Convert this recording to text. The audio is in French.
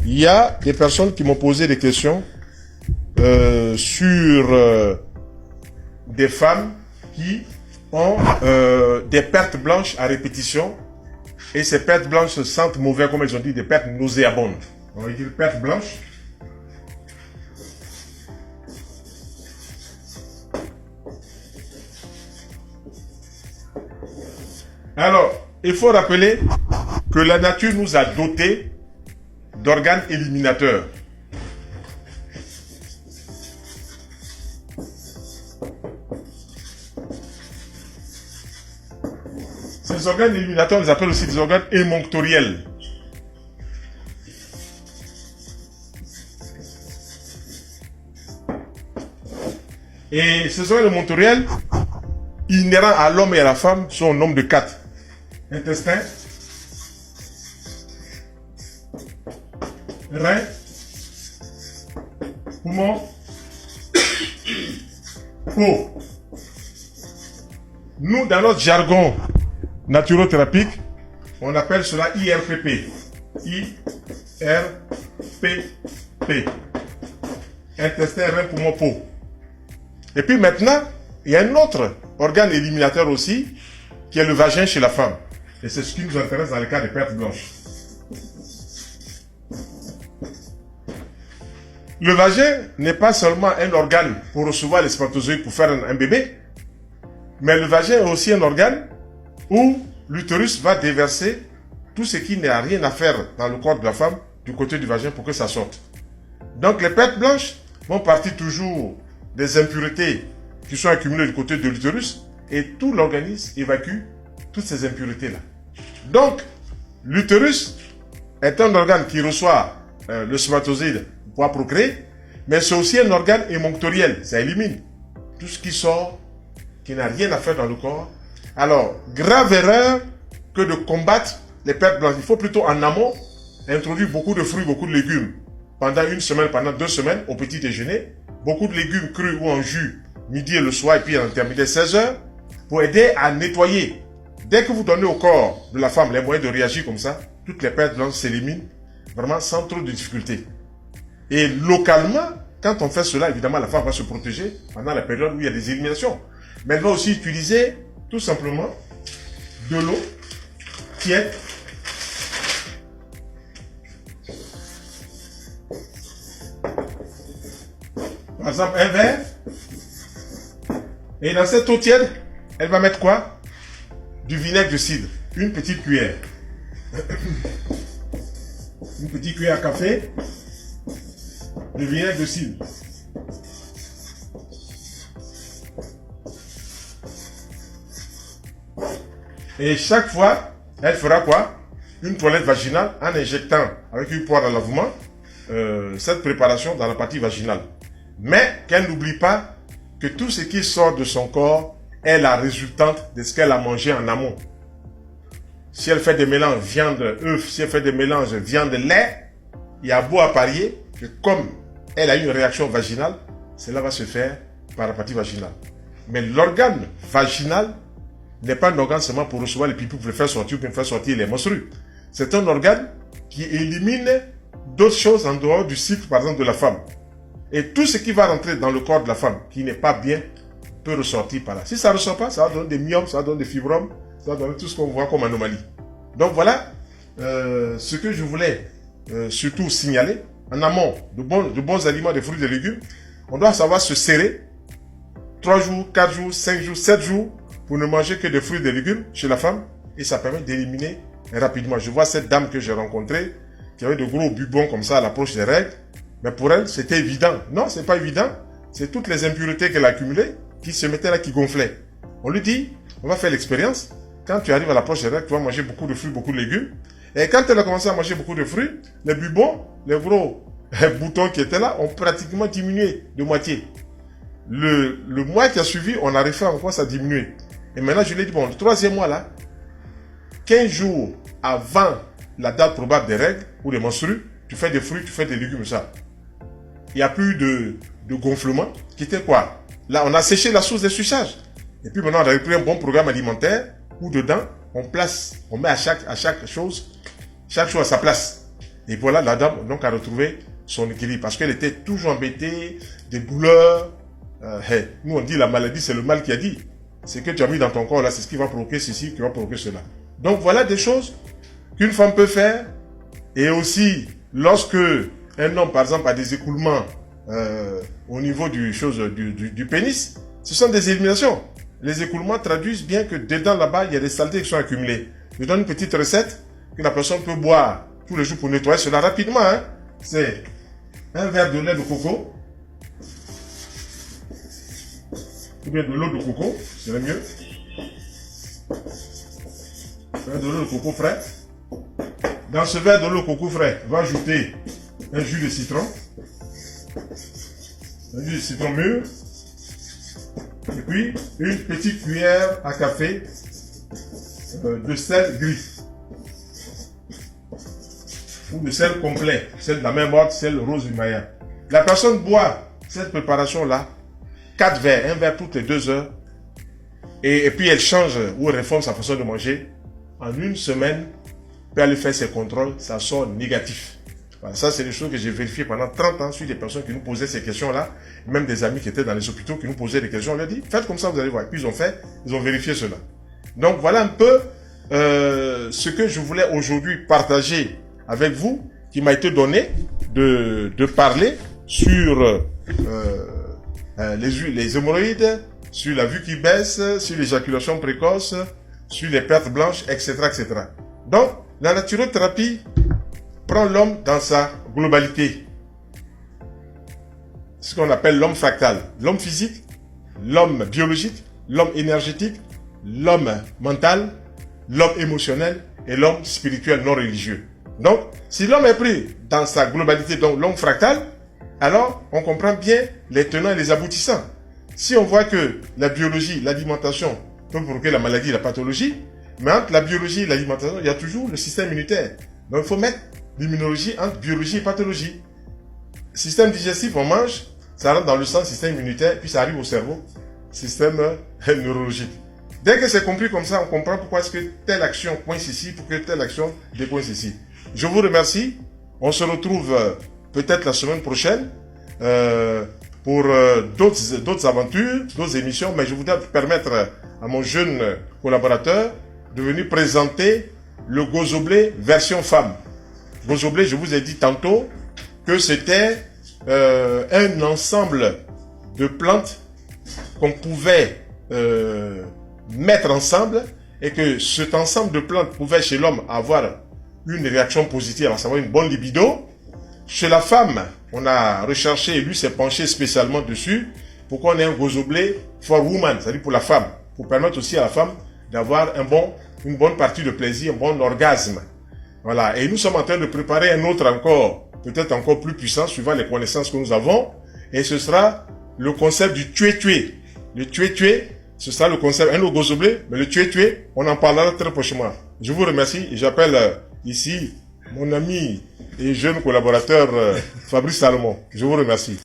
Il y a des personnes qui m'ont posé des questions sur des femmes qui ont des pertes blanches à répétition, et ces pertes blanches se sentent mauvais, comme elles ont dit, des pertes nauséabondes. On va dire pertes blanches. Alors, il faut rappeler que la nature nous a dotés d'organes éliminateurs. Ces organes éliminateurs, on les appelle aussi des organes émonctoriels. Et ces organes émonctoriels, inhérents à l'homme et à la femme, sont au nombre de 4. Intestin, rein, poumon, peau. Nous, dans notre jargon naturothérapique, on appelle cela IRPP. IRPP. Intestin, rein, poumon, peau. Et puis maintenant, il y a un autre organe éliminateur aussi, qui est le vagin chez la femme. Et c'est ce qui nous intéresse dans le cas des pertes blanches. Le vagin n'est pas seulement un organe pour recevoir les spermatozoïdes pour faire un bébé, mais le vagin est aussi un organe où l'utérus va déverser tout ce qui n'a rien à faire dans le corps de la femme du côté du vagin pour que ça sorte. Donc les pertes blanches vont partir toujours des impuretés qui sont accumulées du côté de l'utérus, et tout l'organisme évacue toutes ces impuretés-là. Donc, l'utérus est un organe qui reçoit le spermatozoïde pour pouvoir procréer, mais c'est aussi un organe émonctoriel. Ça élimine tout ce qui sort, qui n'a rien à faire dans le corps. Alors, grave erreur que de combattre les pertes blanches. Il faut plutôt en amont introduire beaucoup de fruits, beaucoup de légumes pendant une semaine, pendant 2 semaines au petit déjeuner. Beaucoup de légumes crus ou en jus midi et le soir, et puis en intermédiaire 16 heures, pour aider à nettoyer. Dès que vous donnez au corps de la femme les moyens de réagir comme ça, toutes les pertes blanches s'éliminent vraiment sans trop de difficultés. Et localement, quand on fait cela, évidemment, la femme va se protéger pendant la période où il y a des éliminations. Mais elle va aussi utiliser tout simplement de l'eau tiède. Par exemple, un verre. Et dans cette eau tiède, elle va mettre quoi? Du vinaigre de cidre. Une petite cuillère. Une petite cuillère à café de vinaigre de cidre. Et chaque fois, elle fera quoi? Une toilette vaginale en injectant avec une poire à lavement cette préparation dans la partie vaginale. Mais qu'elle n'oublie pas que tout ce qui sort de son corps est la résultante de ce qu'elle a mangé en amont. Si elle fait des mélanges viande-œuf, si elle fait des mélanges viande-lait, il y a beau à parier que comme elle a une réaction vaginale, cela va se faire par la partie vaginale. Mais l'organe vaginal n'est pas un organe seulement pour recevoir les pipis, pour le faire sortir, pour faire sortir les menstrues. C'est un organe qui élimine d'autres choses en dehors du cycle, par exemple, de la femme. Et tout ce qui va rentrer dans le corps de la femme, qui n'est pas bien, peut ressortir par là. Si ça ne ressort pas, ça va donner des myomes, ça va donner des fibromes, ça va donner tout ce qu'on voit comme anomalie. Donc voilà ce que je voulais surtout signaler. En amont, de bons aliments, des fruits et des légumes, on doit savoir se serrer 3 jours, 4 jours, 5 jours, 7 jours pour ne manger que des fruits et des légumes chez la femme, et ça permet d'éliminer rapidement. Je vois cette dame que j'ai rencontrée qui avait de gros bubons comme ça à l'approche des règles. Mais pour elle, c'était évident. Non, c'est pas évident. C'est toutes les impuretés qu'elle a accumulées qui se mettaient là, qui gonflaient. On lui dit, on va faire l'expérience. Quand tu arrives à l'approche des règles, tu vas manger beaucoup de fruits, beaucoup de légumes. Et quand elle a commencé à manger beaucoup de fruits, les bubons, les gros boutons qui étaient là, ont pratiquement diminué de moitié. Le mois qui a suivi, on a refait encore ça diminuer. Et maintenant, je lui ai dit, bon, le 3e mois là, 15 jours avant la date probable des règles ou des menstrues, tu fais des fruits, tu fais des légumes, ça. Il n'y a plus de gonflement, qui était quoi? Là, on a séché la source des séchages. Et puis maintenant, on a repris un bon programme alimentaire où dedans, on met à chaque chose à sa place. Et voilà, la dame donc a retrouvé son équilibre parce qu'elle était toujours embêtée, des douleurs. Nous on dit la maladie, c'est le mal qui a dit. C'est que tu as mis dans ton corps là, c'est ce qui va provoquer ceci, qui va provoquer cela. Donc voilà des choses qu'une femme peut faire. Et aussi, lorsque un homme par exemple a des écoulements au niveau du pénis, ce sont des éliminations. Les écoulements traduisent bien que dedans là-bas, il y a des saletés qui sont accumulées. Je donne une petite recette que la personne peut boire tous les jours pour nettoyer cela rapidement. Hein. C'est un verre de lait de coco, ou bien de l'eau de coco, c'est le mieux. Un verre de l'eau de coco frais. Dans ce verre de l'eau de coco frais, on va ajouter un jus de citron. Un jus de citron mûr. Et puis, une petite cuillère à café de sel gris. Ou de sel complet. Sel de la même ordre, sel rose du Maya. La personne boit cette préparation-là, 4 verres, un verre toutes les 2 heures. Et puis elle change ou réforme sa façon de manger. En une semaine, puis aller faire ses contrôles, ça sort négatif. Voilà, ça, c'est des choses que j'ai vérifiées pendant 30 ans sur des personnes qui nous posaient ces questions-là, même des amis qui étaient dans les hôpitaux qui nous posaient des questions. On leur dit, faites comme ça, vous allez voir. Et puis ils ont fait, ils ont vérifié cela. Donc voilà un peu ce que je voulais aujourd'hui partager avec vous, qui m'a été donné de parler sur les hémorroïdes, sur la vue qui baisse, sur l'éjaculation précoce, sur les pertes blanches, etc., etc. Donc, la naturothérapie prend l'homme dans sa globalité. Ce qu'on appelle l'homme fractal. L'homme physique, l'homme biologique, l'homme énergétique, l'homme mental, l'homme émotionnel et l'homme spirituel non religieux. Donc, si l'homme est pris dans sa globalité, donc l'homme fractal, alors on comprend bien les tenants et les aboutissants. Si on voit que la biologie, l'alimentation peut provoquer la maladie, la pathologie, mais entre la biologie et l'alimentation, il y a toujours le système immunitaire. Donc il faut mettre l'immunologie entre biologie et pathologie. Système digestif, on mange, ça rentre dans le sang, système immunitaire, puis ça arrive au cerveau, système neurologique. Dès que c'est compris comme ça, on comprend pourquoi est-ce que telle action coince ici, pour que telle action décoince ici. Je vous remercie. On se retrouve peut-être la semaine prochaine pour d'autres aventures, d'autres émissions, mais je voudrais permettre à mon jeune collaborateur de venir présenter le gozoblé version femme. Gozoblé, je vous ai dit tantôt que c'était un ensemble de plantes qu'on pouvait mettre ensemble et que cet ensemble de plantes pouvait chez l'homme avoir une réaction positive, à savoir une bonne libido. Chez la femme, on a recherché et lui s'est penché spécialement dessus pour qu'on ait un gozoblé for woman, c'est-à-dire pour la femme, pour permettre aussi à la femme d'avoir une bonne partie de plaisir, un bon orgasme. Voilà. Et nous sommes en train de préparer un autre encore, peut-être encore plus puissant, suivant les connaissances que nous avons. Et ce sera le concept du tué-tué. Le tué-tué, ce sera le concept, un autre gozoblé, mais le tué-tué, on en parlera très prochainement. Je vous remercie et j'appelle ici mon ami et jeune collaborateur Fabrice Salomon. Je vous remercie.